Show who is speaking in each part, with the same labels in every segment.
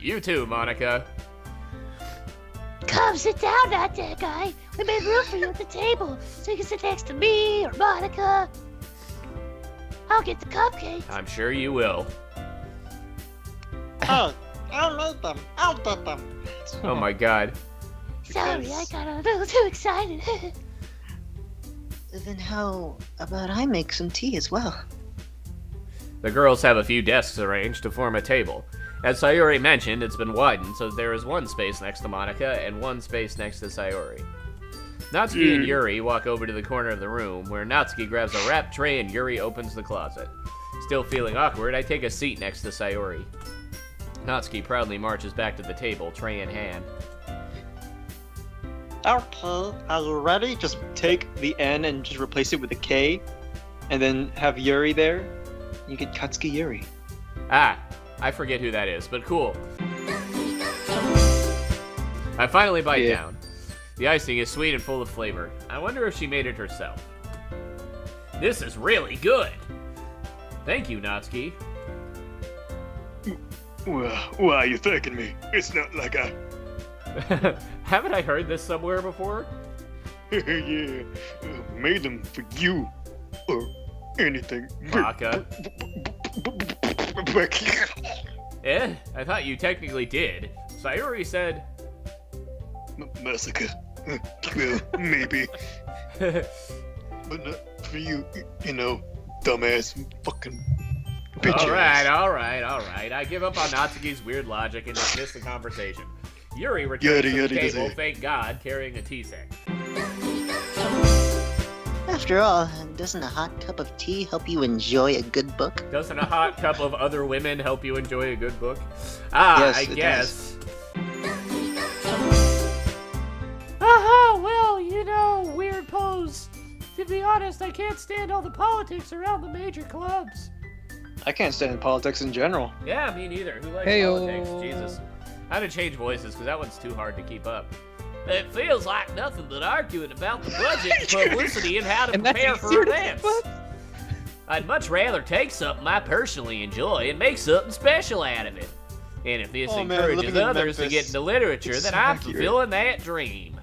Speaker 1: You too, Monica.
Speaker 2: Come sit down, not that guy. We made room for you at the table, so you can sit next to me or Monica. I'll get the cupcakes.
Speaker 1: I'm sure you will.
Speaker 3: Oh, I'll make them. I'll get them.
Speaker 1: Oh my god.
Speaker 2: Sorry, I got a little too excited.
Speaker 4: Then how about I make some tea as well?
Speaker 1: The girls have a few desks arranged to form a table. As Sayuri mentioned, it's been widened, so there is one space next to Monica and one space next to Sayuri. Natsuki and Yuri walk over to the corner of the room, where Natsuki grabs a wrapped tray and Yuri opens the closet. Still feeling awkward, I take a seat next to Sayuri. Natsuki proudly marches back to the table, tray in hand.
Speaker 3: Okay, are you ready? Just take the N and just replace it with a K, and then have Yuri there. You get Katsuki Yuri.
Speaker 1: Ah, I forget who that is, but cool. I finally bite down. The icing is sweet and full of flavor. I wonder if she made it herself. This is really good! Thank you, Natsuki.
Speaker 5: Well, why are you thanking me? It's not like I...
Speaker 1: Haven't I heard this somewhere before?
Speaker 5: Yeah, made them for you. Or anything.
Speaker 1: Baka. I thought you technically did. Sayuri said...
Speaker 5: Massacre. Well, maybe. But not for you, you know, dumbass fucking bitch.
Speaker 1: Alright. I give up on Natsuki's weird logic and dismiss the conversation. Yuri returns to the table, thank God, carrying a tea set.
Speaker 4: After all, doesn't a hot cup of tea help you enjoy a good book?
Speaker 1: Doesn't a hot cup of other women help you enjoy a good book? Yes, I guess.
Speaker 2: Well, you know, weird pose. To be honest, I can't stand all the politics around the major clubs.
Speaker 3: I can't stand politics in general.
Speaker 1: Yeah, me neither. Who likes politics? Jesus. I had to change voices because that one's too hard to keep up. It feels like nothing but arguing about the budget, publicity, and how to prepare for events. I'd much rather take something I personally enjoy and make something special out of it. And if this encourages others to get into literature, then I'm fulfilling that dream.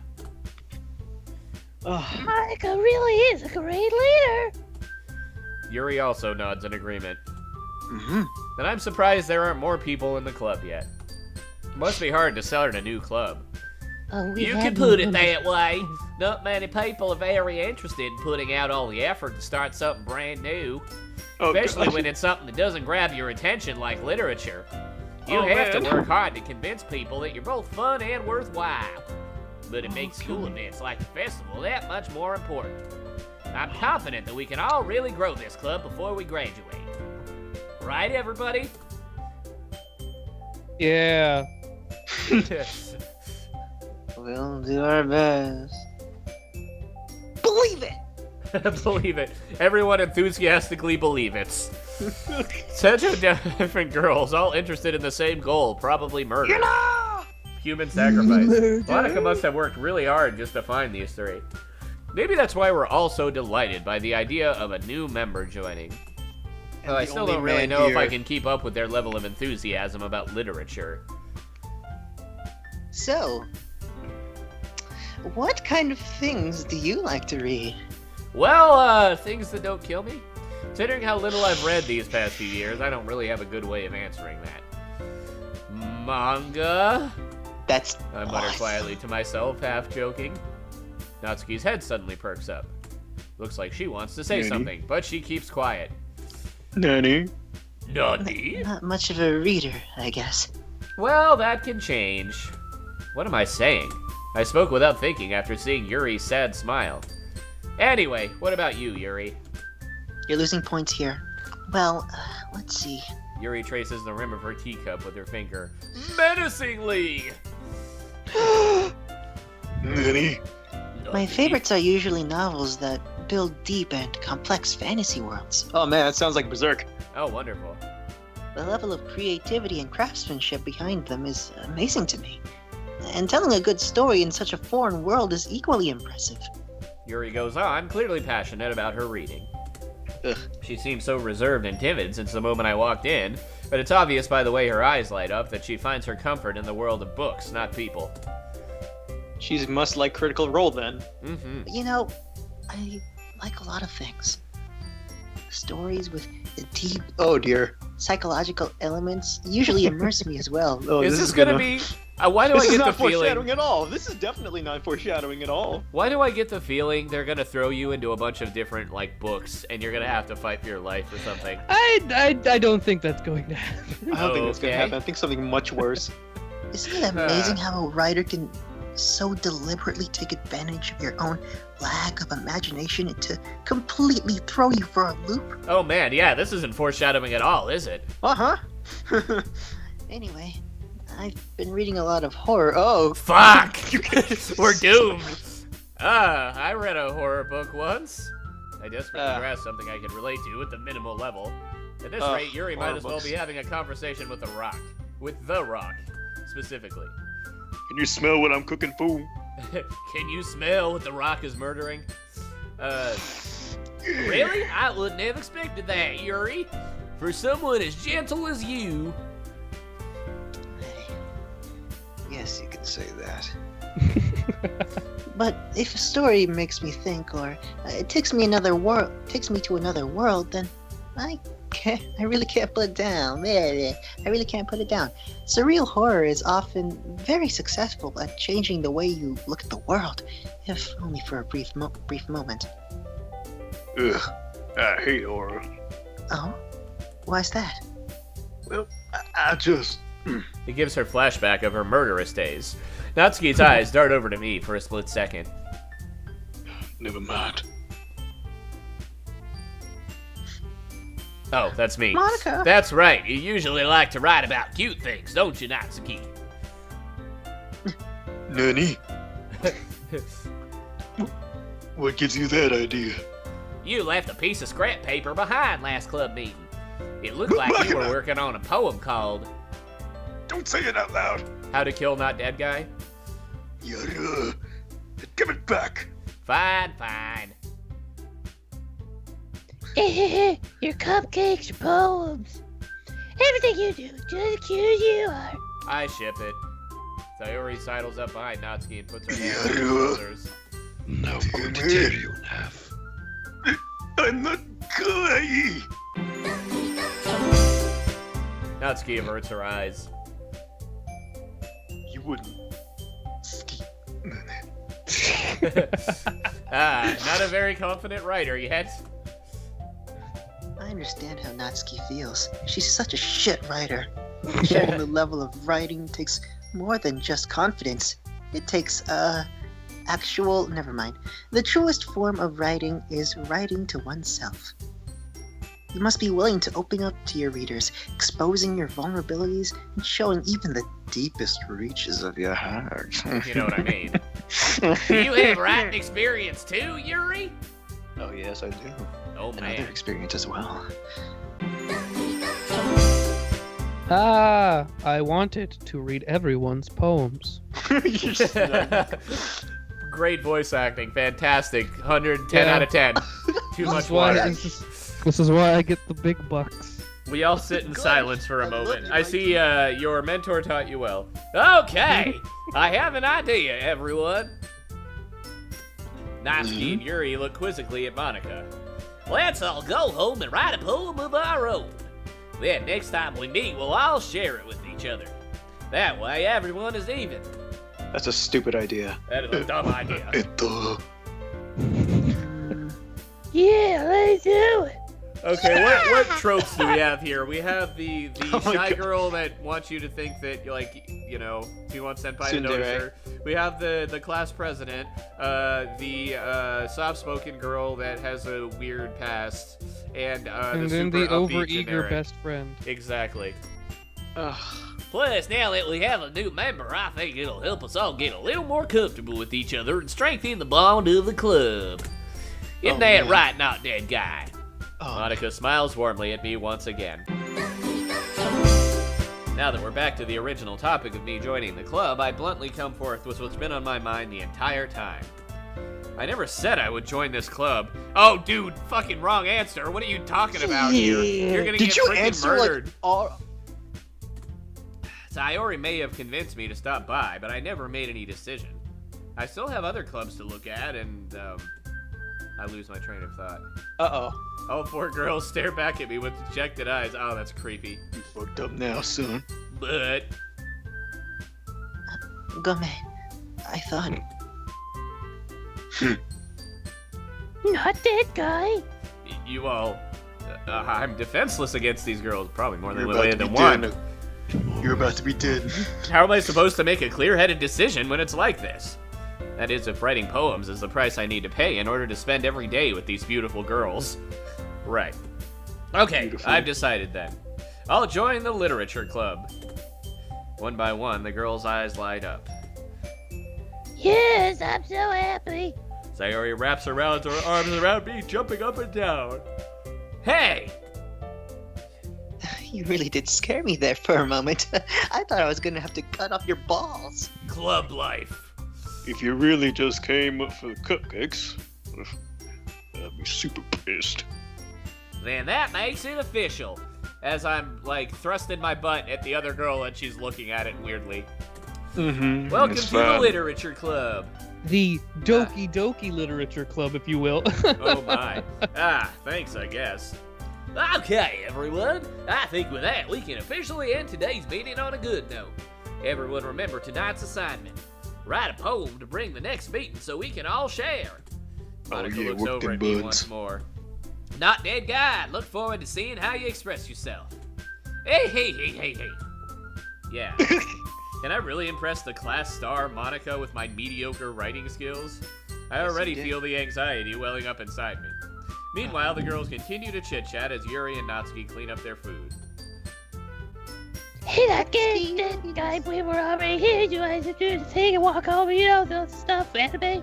Speaker 2: Monica really is a great leader.
Speaker 1: Yuri also nods in agreement. And I'm surprised there aren't more people in the club yet. It must be hard to start a new club. You can put it that way. Not many people are very interested in putting out all the effort to start something brand new. Especially when it's something that doesn't grab your attention like literature. You have to work hard to convince people that you're both fun and worthwhile. But it makes school events like the festival that much more important. I'm confident that we can all really grow this club before we graduate. Right, everybody?
Speaker 6: Yeah.
Speaker 4: We'll do our best. Believe it!
Speaker 1: Believe it. Everyone enthusiastically believe it. Such a different girls, all interested in the same goal, probably murder. Human sacrifice. Monica must have worked really hard just to find these three. Maybe that's why we're all so delighted by the idea of a new member joining. Though I still don't really know if I can keep up with their level of enthusiasm about literature.
Speaker 4: So, what kind of things do you like to read?
Speaker 1: Well, things that don't kill me? Considering how little I've read these past few years, I don't really have a good way of answering that. Manga?
Speaker 4: That's
Speaker 1: I mutter quietly to myself, half joking. Natsuki's head suddenly perks up. Looks like she wants to say something, but she keeps quiet.
Speaker 5: Nani?
Speaker 1: Nani?
Speaker 4: Not much of a reader, I guess.
Speaker 1: Well, that can change. What am I saying? I spoke without thinking after seeing Yuri's sad smile. Anyway, what about you, Yuri?
Speaker 4: You're losing points here. Well, let's see.
Speaker 1: Yuri traces the rim of her teacup with her finger. Menacingly!
Speaker 5: Nani?
Speaker 4: My favorites are usually novels that build deep and complex fantasy worlds.
Speaker 3: Oh man, that sounds like Berserk.
Speaker 1: Oh, wonderful.
Speaker 4: The level of creativity and craftsmanship behind them is amazing to me. And telling a good story in such a foreign world is equally impressive.
Speaker 1: Yuri goes on, clearly passionate about her reading.
Speaker 3: Ugh.
Speaker 1: She seems so reserved and timid since the moment I walked in, but it's obvious by the way her eyes light up that she finds her comfort in the world of books, not people.
Speaker 3: She must like Critical Role then.
Speaker 1: Mm-hmm.
Speaker 4: You know, I like a lot of things. Stories with the deep
Speaker 3: Oh dear.
Speaker 4: psychological elements usually immerse me as well.
Speaker 3: Oh,
Speaker 1: Is this gonna be... why do
Speaker 3: This
Speaker 1: I
Speaker 3: is
Speaker 1: get the
Speaker 3: not
Speaker 1: feeling...
Speaker 3: foreshadowing at all. This is definitely not foreshadowing at all.
Speaker 1: Why do I get the feeling they're gonna throw you into a bunch of different, like, books, and you're gonna have to fight for your life or something?
Speaker 6: I don't think that's going to happen.
Speaker 3: I don't think that's gonna
Speaker 1: Okay.
Speaker 3: happen. I think something much worse.
Speaker 4: Isn't it amazing how a writer can so deliberately take advantage of your own lack of imagination and to completely throw you for a loop?
Speaker 1: Oh man, yeah, this isn't foreshadowing at all, is it?
Speaker 3: Uh-huh.
Speaker 4: Anyway, I've been reading a lot of horror. Oh,
Speaker 1: Fuck! We're doomed! I read a horror book once. I desperately grasped something I could relate to at the minimal level. At this rate, Yuri might
Speaker 3: horror
Speaker 1: as well
Speaker 3: books.
Speaker 1: be having a conversation with The Rock. With The Rock, specifically.
Speaker 5: Can you smell what I'm cooking, fool?
Speaker 1: Can you smell what The Rock is murdering? Really? I wouldn't have expected that, Yuri. For someone as gentle as you.
Speaker 4: yes, you can say that. But if a story makes me think, or it takes me to another world, then I really can't put it down. I really can't put it down. Surreal horror is often very successful at changing the way you look at the world, if only for a brief moment.
Speaker 5: Ugh, I hate horror.
Speaker 4: Oh, why's that?
Speaker 5: Well, I just...
Speaker 1: It gives her flashback of her murderous days. Natsuki's eyes dart over to me for a split second.
Speaker 5: Never mind.
Speaker 1: Oh, that's me.
Speaker 4: Monica.
Speaker 1: That's right. You usually like to write about cute things, don't you, Natsuki?
Speaker 5: Nani? What gives you that idea?
Speaker 1: You left a piece of scrap paper behind last club meeting. It looked like you were working on a poem called
Speaker 5: Don't say it out loud.
Speaker 1: How to Kill Not Dead Guy.
Speaker 5: Yara, give it back.
Speaker 1: Fine, fine.
Speaker 2: Your cupcakes, your poems. Everything you do, just as cute as you are.
Speaker 1: I ship it. Sayori sidles up behind Natsuki and puts her hands on her
Speaker 5: Yeah.
Speaker 1: shoulders.
Speaker 5: Now I'm going to tear you in half. I'm not kawaii.
Speaker 1: Natsuki averts her eyes.
Speaker 5: You wouldn't.
Speaker 1: Not a very confident writer yet.
Speaker 4: I understand how Natsuki feels. She's such a shit writer. Sharing the level of writing takes more than just confidence. It takes, never mind. The truest form of writing is writing to oneself. You must be willing to open up to your readers, exposing your vulnerabilities and showing even the deepest reaches of your heart.
Speaker 1: You know what I mean. Do you have writing experience too, Yuri?
Speaker 3: Oh yes, I do.
Speaker 1: Oh
Speaker 3: Another
Speaker 1: man.
Speaker 3: experience as well.
Speaker 6: I wanted to read everyone's poems.
Speaker 1: Great voice acting, fantastic. 110
Speaker 6: Yeah.
Speaker 1: out of 10. Too much
Speaker 6: why
Speaker 1: water.
Speaker 6: this is why I get the big bucks.
Speaker 1: We all sit in silence for a
Speaker 4: I love
Speaker 1: moment.
Speaker 4: you,
Speaker 1: I see your mentor taught you well. Okay, I have an idea, everyone. Natsuki and Yuri look quizzically at Monica. Let's all go home and write a poem of our own. Then next time we meet, we'll all share it with each other. That way, everyone is even.
Speaker 3: That's a stupid idea.
Speaker 1: That is a dumb idea.
Speaker 2: Yeah, let's do it.
Speaker 1: Okay, what tropes do we have here? We have the
Speaker 3: Oh my
Speaker 1: shy
Speaker 3: God.
Speaker 1: girl that wants you to think that you're like, you know, you want senpai to notice
Speaker 3: Tsundere.
Speaker 1: her. We have the class president, the soft-spoken girl that has a weird past, and
Speaker 6: And
Speaker 1: the
Speaker 6: then
Speaker 1: super
Speaker 6: the
Speaker 1: upbeat
Speaker 6: overeager
Speaker 1: generic.
Speaker 6: best friend.
Speaker 1: Exactly.
Speaker 3: Ugh.
Speaker 1: Plus, now that we have a new member, I think it'll help us all get a little more comfortable with each other and strengthen the bond of the club. Isn't that
Speaker 3: man.
Speaker 1: right, Not Dead Guy?
Speaker 3: Oh,
Speaker 1: Monica smiles warmly at me once again. Now that we're back to the original topic of me joining the club, I bluntly come forth with what's been on my mind the entire time. I never said I would join this club. Oh, dude, fucking wrong answer. What are you talking about here? You're gonna get freaking murdered.
Speaker 3: Like all?
Speaker 1: Sayori may have convinced me to stop by, but I never made any decision. I still have other clubs to look at, and, I lose my train of thought.
Speaker 3: Uh-oh.
Speaker 1: All 4 girls stare back at me with dejected eyes. Oh, that's creepy.
Speaker 5: You fucked up now, son.
Speaker 1: But...
Speaker 4: Gome, I thought...
Speaker 2: Not dead, guy.
Speaker 1: You all... I'm defenseless against these girls, probably more
Speaker 5: You're
Speaker 1: than
Speaker 5: about to be
Speaker 1: one.
Speaker 5: dead. You're about to be dead.
Speaker 1: How am I supposed to make a clear-headed decision when it's like this? That is, if writing poems is the price I need to pay in order to spend every day with these beautiful girls. Right. Okay,
Speaker 5: Beautiful.
Speaker 1: I've decided then. I'll join the literature club. One by one, the girls' eyes light up.
Speaker 2: Yes, I'm so happy.
Speaker 1: Sayori wraps her arms around me, jumping up and down. Hey!
Speaker 4: You really did scare me there for a moment. I thought I was gonna have to cut off your balls.
Speaker 1: Club life.
Speaker 5: If you really just came up for the cupcakes, I'd be super pissed.
Speaker 1: Then that makes it official. As I'm, like, thrusting my butt at the other girl and she's looking at it weirdly.
Speaker 5: Mm-hmm.
Speaker 1: Welcome to the literature club.
Speaker 6: The Doki Doki Literature Club, if you will.
Speaker 1: Oh my. Thanks, I guess. Okay, everyone. I think with that, we can officially end today's meeting on a good note. Everyone remember tonight's assignment. Write a poem to bring the next meeting so we can all share. Monica
Speaker 5: yeah,
Speaker 1: looks
Speaker 5: work
Speaker 1: over
Speaker 5: them
Speaker 1: at me
Speaker 5: buds.
Speaker 1: once more. Not dead guy. Look forward to seeing how you express yourself. Hey. Yeah. Can I really impress the class star Monica with my mediocre writing skills? I already feel the anxiety welling up inside me. Meanwhile, the girls continue to chit-chat as Yuri and Natsuki clean up their food.
Speaker 2: Hey, that guy, we were already here. You guys are doing the thing and walk over, you know, the stuff, anime.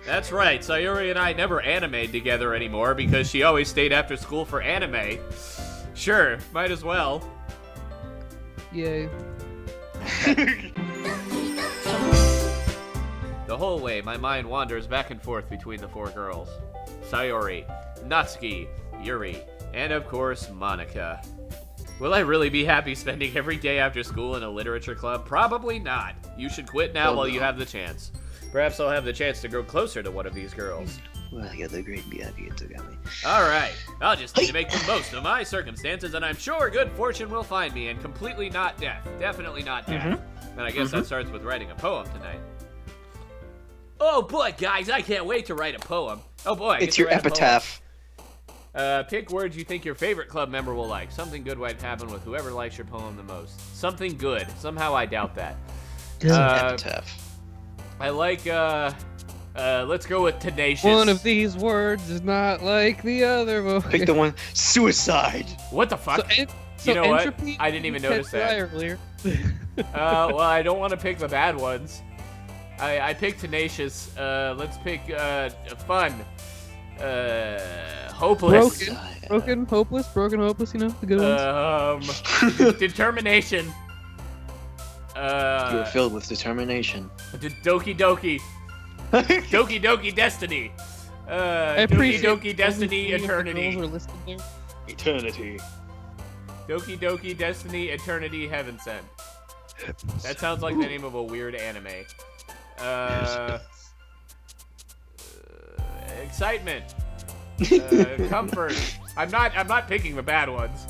Speaker 1: That's right, Sayori and I never animed together anymore because she always stayed after school for anime. Sure, might as well.
Speaker 6: Yay.
Speaker 1: The whole way, my mind wanders back and forth between the 4 girls. Sayori, Natsuki, Yuri, and of course, Monica. Will I really be happy spending every day after school in a literature club? Probably not. You should quit now while you have the chance. Perhaps I'll have the chance to grow closer to one of these girls.
Speaker 4: Well, you're the great Biagitogami.
Speaker 1: Alright, I'll just need to make the most of my circumstances, and I'm sure good fortune will find me, and completely not death. Definitely not death. And I guess that starts with writing a poem tonight. Oh boy, guys, I can't wait to write a poem. Oh boy, I get
Speaker 3: It's
Speaker 1: to
Speaker 3: your
Speaker 1: write a poem.
Speaker 3: epitaph.
Speaker 1: Pick words you think your favorite club member will like. Something good might happen with whoever likes your poem the most. Something good. Somehow I doubt that.
Speaker 3: Epitaph.
Speaker 1: I like, let's go with tenacious.
Speaker 6: One of these words is not like the other one.
Speaker 3: Pick the one. Suicide.
Speaker 1: What the fuck?
Speaker 6: So
Speaker 1: You know what?
Speaker 6: entropy,
Speaker 1: I didn't even
Speaker 6: you
Speaker 1: notice
Speaker 6: said
Speaker 1: that.
Speaker 6: earlier.
Speaker 1: Well, I don't want to pick the bad ones. I picked tenacious. Let's pick, fun. Hopeless.
Speaker 6: Broken, hopeless, you know, the good ones.
Speaker 1: Determination.
Speaker 3: You were filled with determination.
Speaker 1: Doki Doki. Doki Doki Destiny.
Speaker 6: I
Speaker 1: Doki
Speaker 6: appreciate
Speaker 1: Doki
Speaker 6: all
Speaker 1: Destiny
Speaker 6: the girls
Speaker 1: Eternity.
Speaker 6: who are listed there.
Speaker 5: Eternity.
Speaker 1: Doki Doki Destiny Eternity Heaven Sent. That sounds like the name of a weird anime. Excitement. Comfort. I'm not picking the bad ones.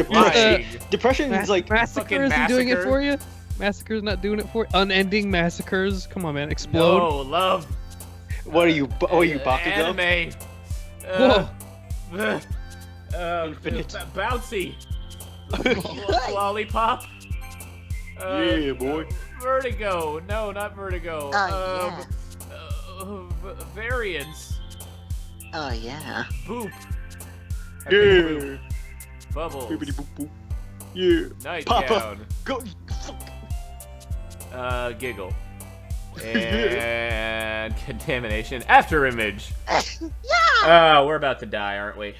Speaker 1: Lying.
Speaker 3: Depression is like
Speaker 6: Massacres
Speaker 1: fucking
Speaker 6: is doing it
Speaker 1: massacre.
Speaker 6: for you? Massacre's not doing it for you? Unending massacres? Come on, man. Explode.
Speaker 1: No, love.
Speaker 3: what are you? Oh, you Bakugo?
Speaker 1: Anime.
Speaker 3: Infinite.
Speaker 1: Bouncy. Lollipop.
Speaker 5: Yeah, boy.
Speaker 1: Vertigo. No, not Vertigo.
Speaker 4: Oh,
Speaker 1: Variance.
Speaker 4: Oh, yeah.
Speaker 1: Boop. I picked
Speaker 5: Yeah.
Speaker 1: Boop. Bubbles.
Speaker 5: Bippity boop boop. Yeah.
Speaker 1: Nightgown.
Speaker 3: Go.
Speaker 1: Giggle. And contamination. After image. Oh, we're about to die, aren't we?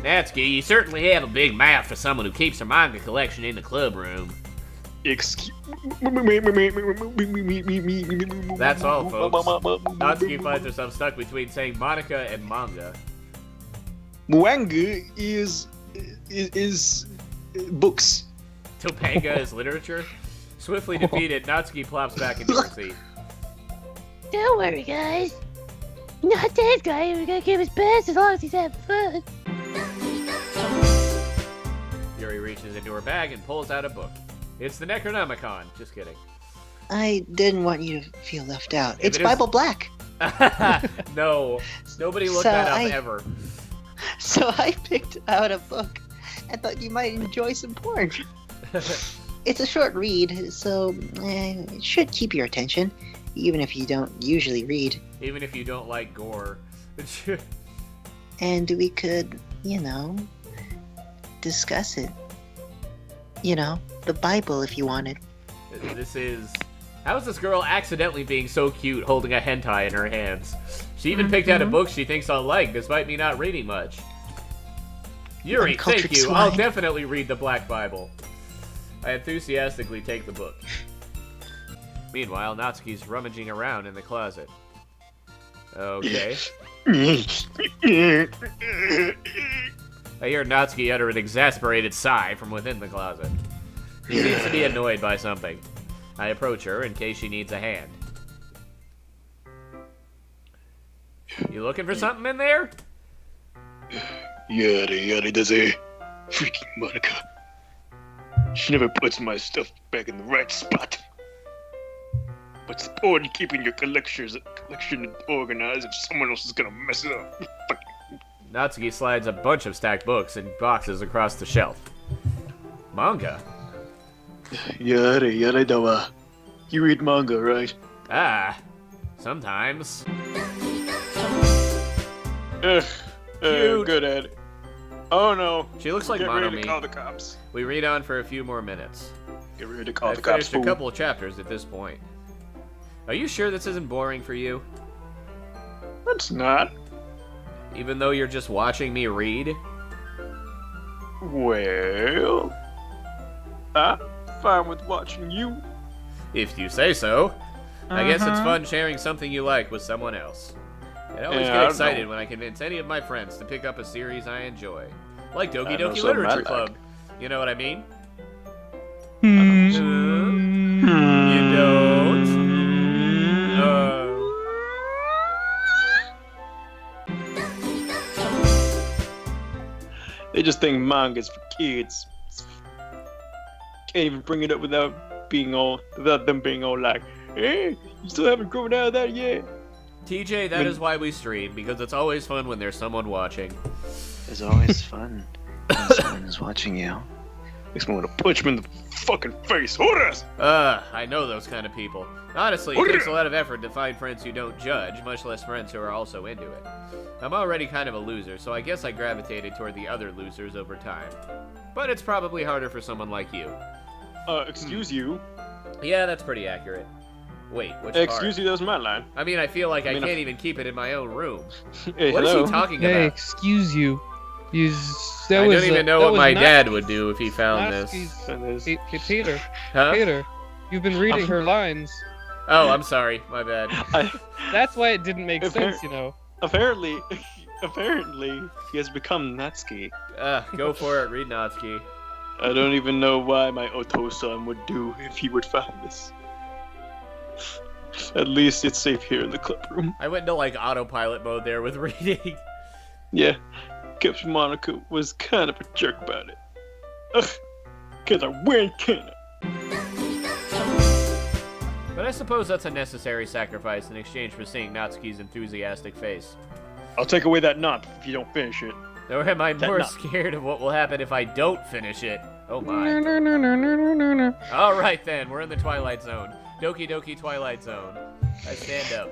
Speaker 1: Natsuki, you certainly have a big mouth for someone who keeps her manga collection in the club room.
Speaker 5: Excuse.
Speaker 1: That's all, folks. Natsuki finds herself stuck between saying Monica and manga.
Speaker 5: Mwanga is books.
Speaker 1: Topanga is literature. Swiftly defeated, Natsuki plops back into her seat.
Speaker 2: Don't worry, guys. Not that guy. We're gonna give his best as long as he's having fun.
Speaker 1: Yuri reaches into her bag and pulls out a book. It's the Necronomicon. Just kidding.
Speaker 4: I didn't want you to feel left out.
Speaker 1: If
Speaker 4: It's
Speaker 1: it is-
Speaker 4: Bible Black.
Speaker 1: No, nobody looked
Speaker 4: So
Speaker 1: that up
Speaker 4: I-
Speaker 1: ever.
Speaker 4: So I picked out a book. I thought you might enjoy some porn. It's a short read, so it should keep your attention, even if you don't usually read.
Speaker 1: Even if you don't like gore.
Speaker 4: And we could, discuss it. The Bible if you wanted.
Speaker 1: This is... How is this girl accidentally being so cute holding a hentai in her hands? She even picked out a book she thinks I'll like, despite me not reading much. Yuri,
Speaker 4: Uncultured
Speaker 1: thank you.
Speaker 4: swine.
Speaker 1: I'll definitely read the Black Bible. I enthusiastically take the book. Meanwhile, Natsuki's rummaging around in the closet. Okay. I hear Natsuki utter an exasperated sigh from within the closet. She seems to be annoyed by something. I approach her in case she needs a hand. You looking for something in there?
Speaker 5: Yada does a freaking Monica. She never puts my stuff back in the right spot. What's the point in keeping your collection organized if someone else is gonna mess it up?
Speaker 1: Natsuki slides a bunch of stacked books and boxes across the shelf. Manga?
Speaker 5: Yada dawa. You read manga, right?
Speaker 1: Ah, sometimes.
Speaker 5: Ugh,
Speaker 1: Cute.
Speaker 5: good at it. Oh no.
Speaker 1: She looks like
Speaker 5: Get ready to
Speaker 1: Monomi.
Speaker 5: call the cops.
Speaker 1: We read on for a few more minutes.
Speaker 5: Get ready to call
Speaker 1: I've
Speaker 5: the cops.
Speaker 1: finished a couple of chapters at this point. Are you sure this isn't boring for you?
Speaker 5: It's not.
Speaker 1: Even though you're just watching me read?
Speaker 5: Well, I'm fine with watching you.
Speaker 1: If you say so. I guess it's fun sharing something you like with someone else. I always
Speaker 5: Yeah, I
Speaker 1: get
Speaker 5: don't
Speaker 1: excited
Speaker 5: know.
Speaker 1: when I convince any of my friends to pick up a series I enjoy. Like Doki
Speaker 5: I know
Speaker 1: Doki
Speaker 5: something I
Speaker 1: Literature
Speaker 5: like.
Speaker 1: Club. You know what I mean?
Speaker 6: Hmm.
Speaker 1: You don't?
Speaker 5: They just think manga's for kids. Can't even bring it up without them being all like, "Hey, you still haven't grown out of that yet."
Speaker 1: TJ, that is why we stream, because it's always fun when there's someone watching.
Speaker 3: It's always fun when someone is watching you.
Speaker 5: Makes me want to punch him in the fucking face. Horas!
Speaker 1: I know those kind of people. Honestly, it takes a lot of effort to find friends who don't judge, much less friends who are also into it. I'm already kind of a loser, so I guess I gravitated toward the other losers over time. But it's probably harder for someone like you.
Speaker 5: Excuse you.
Speaker 1: Yeah, that's pretty accurate. Wait, which
Speaker 5: Excuse
Speaker 1: part?
Speaker 5: you, that was my line.
Speaker 1: I mean, I feel like I
Speaker 5: mean,
Speaker 1: can't even keep it in my own room.
Speaker 5: Hey,
Speaker 1: What is
Speaker 5: hello.
Speaker 1: he talking
Speaker 6: Hey,
Speaker 1: about?
Speaker 6: excuse you.
Speaker 1: I don't even know what my dad would do if he found this.
Speaker 6: Hey, Peter,
Speaker 1: Huh?
Speaker 6: Peter, you've been reading her lines.
Speaker 1: Oh, I'm sorry. My bad.
Speaker 6: That's why it didn't make
Speaker 5: Apparent-
Speaker 6: sense, you know.
Speaker 5: Apparently, he has become Natsuki.
Speaker 1: Go for it. Read Natsuki.
Speaker 5: I don't even know why my Oto-san would do if he would find this. At least it's safe here in the club room.
Speaker 1: I went into like autopilot mode there with reading.
Speaker 5: Yeah, Captain Monica was kind of a jerk about it. Ugh, cause I win kinda.
Speaker 1: But I suppose that's a necessary sacrifice in exchange for seeing Natsuki's enthusiastic face.
Speaker 5: I'll take away that knot if you don't finish it.
Speaker 1: Or am I
Speaker 5: That
Speaker 1: more
Speaker 5: knot.
Speaker 1: scared of what will happen if I don't finish it? Oh
Speaker 6: No,
Speaker 1: my.
Speaker 6: no, no, no, no, no, no, no.
Speaker 1: Alright then, we're in the Twilight Zone. Doki Doki Twilight Zone. I stand up.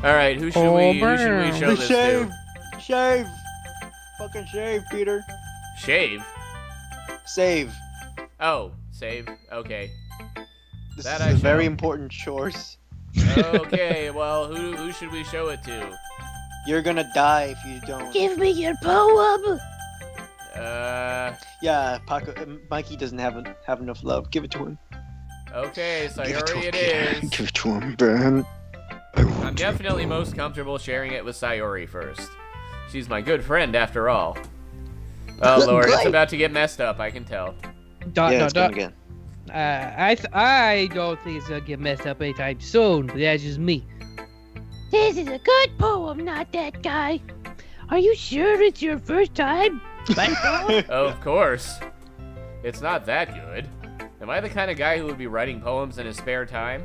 Speaker 1: Alright, who should we show this to?
Speaker 3: Shave! Fucking shave, Peter.
Speaker 1: Shave?
Speaker 3: Save.
Speaker 1: Oh, save. Okay.
Speaker 3: This
Speaker 1: That
Speaker 3: is
Speaker 1: I
Speaker 3: a very
Speaker 1: shall.
Speaker 3: important chores.
Speaker 1: Okay, well, who should we show it to?
Speaker 3: You're gonna die if you don't.
Speaker 2: Give me your poem.
Speaker 3: Yeah, Mikey doesn't have enough love. Give it to him.
Speaker 1: Okay,
Speaker 5: Give it to
Speaker 1: Sayori
Speaker 5: him,
Speaker 1: it
Speaker 5: kid.
Speaker 1: is.
Speaker 5: Give it to him, man.
Speaker 1: I'm definitely most comfortable sharing it with Sayori first. She's my good friend after all. Oh lord, it's about to get messed up, I can tell.
Speaker 3: It's going again.
Speaker 6: I don't think it's gonna get messed up anytime soon, but that's just me.
Speaker 2: This is a good poem, not that guy. Are you sure it's your first time?
Speaker 1: Of course. It's not that good. Am I the kind of guy who would be writing poems in his spare time?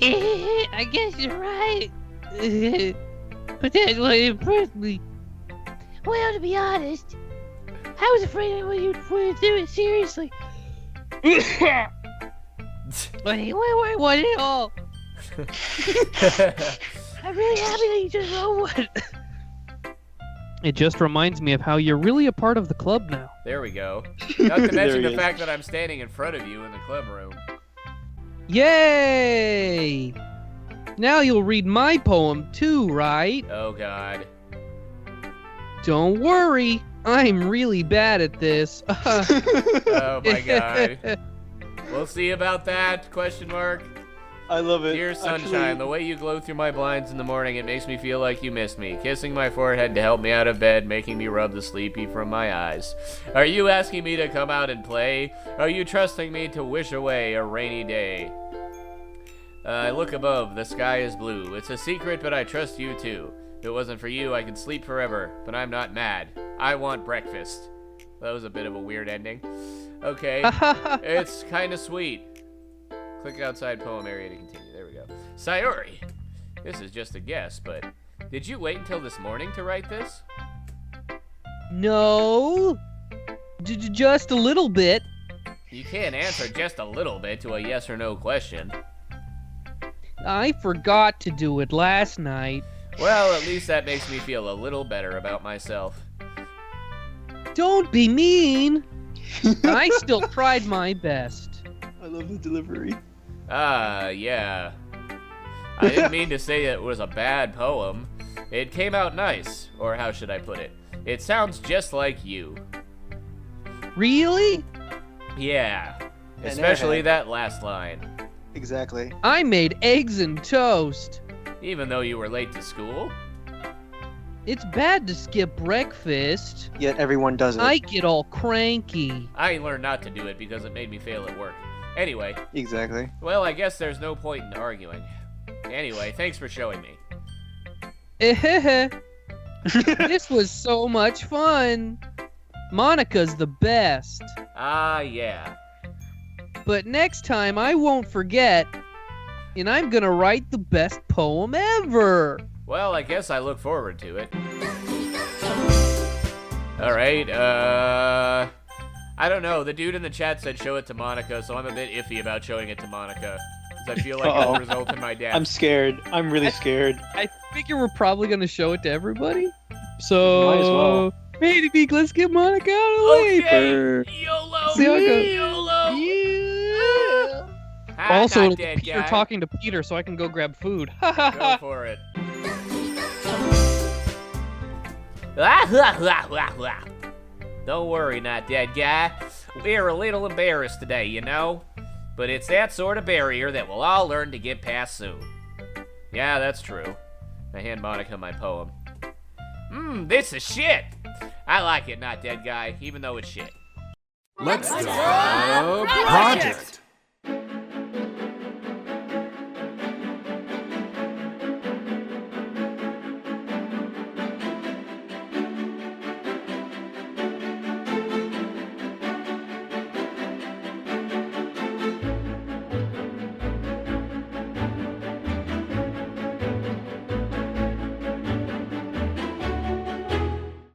Speaker 2: I guess you're right. But that's what impressed me. Well, to be honest, I was afraid I wouldn't do it seriously.
Speaker 6: But he won it all.
Speaker 2: I'm really happy that you just wrote one.
Speaker 6: It just reminds me of how you're really a part of the club now.
Speaker 1: There we go. Not to mention
Speaker 3: he
Speaker 1: the
Speaker 3: is.
Speaker 1: fact that I'm standing in front of you in the club room.
Speaker 6: Yay! Now you'll read my poem too, right?
Speaker 1: Oh god.
Speaker 6: Don't worry, I'm really bad at this.
Speaker 1: Oh my god. We'll see about that, question mark.
Speaker 3: I love it.
Speaker 1: Dear sunshine, the way you glow through my blinds in the morning, it makes me feel like you miss me. Kissing my forehead to help me out of bed, making me rub the sleepy from my eyes. Are you asking me to come out and play? Are you trusting me to wish away a rainy day? I look above, the sky is blue. It's a secret, but I trust you too. If it wasn't for you, I could sleep forever, but I'm not mad. I want breakfast. That was a bit of a weird ending. Okay, it's kinda sweet. Click outside poem area to continue. There we go. Sayori, this is just a guess, but did you wait until this morning to write this?
Speaker 6: No, just a little bit.
Speaker 1: You can't answer just a little bit to a yes or no question.
Speaker 6: I forgot to do it last night.
Speaker 1: Well, at least that makes me feel a little better about myself.
Speaker 6: Don't be mean. I still tried my best.
Speaker 3: I love the delivery.
Speaker 1: Yeah. I didn't mean to say it was a bad poem. It came out nice, or how should I put it? It sounds just like you.
Speaker 6: Really?
Speaker 1: Yeah. Especially that last line.
Speaker 3: Exactly.
Speaker 6: I made eggs and toast.
Speaker 1: Even though you were late to school?
Speaker 6: It's bad to skip breakfast.
Speaker 3: Yet everyone does it.
Speaker 6: I get all cranky.
Speaker 1: I learned not to do it because it made me fail at work. Anyway,
Speaker 3: Exactly.
Speaker 1: well, I guess there's no point in arguing. Anyway, thanks for showing me.
Speaker 6: This was so much fun. Monica's the best.
Speaker 1: Yeah.
Speaker 6: But next time I won't forget, and I'm gonna write the best poem ever.
Speaker 1: Well, I guess I look forward to it. Alright, I don't know. The dude in the chat said show it to Monica, so I'm a bit iffy about showing it to Monica. Because I feel like it'll result in my death.
Speaker 3: I'm scared. I'm really scared.
Speaker 6: I figure we're probably gonna show it to everybody. So
Speaker 3: Might as well.
Speaker 6: maybe let's get Monica out of the way first.
Speaker 1: YOLO!
Speaker 6: See how it goes.
Speaker 1: YOLO!
Speaker 6: Yeah.
Speaker 1: I'm
Speaker 6: Also,
Speaker 1: not
Speaker 6: it'll
Speaker 1: dead,
Speaker 6: be Peter
Speaker 1: guy.
Speaker 6: talking to Peter, so I can go grab food.
Speaker 1: Go for it. Don't worry, not dead guy. We're a little embarrassed today, you know? But it's that sort of barrier that we'll all learn to get past soon. Yeah, that's true. I hand Monica my poem. This is shit! I like it, not dead guy, even though it's shit.
Speaker 7: Let's go project.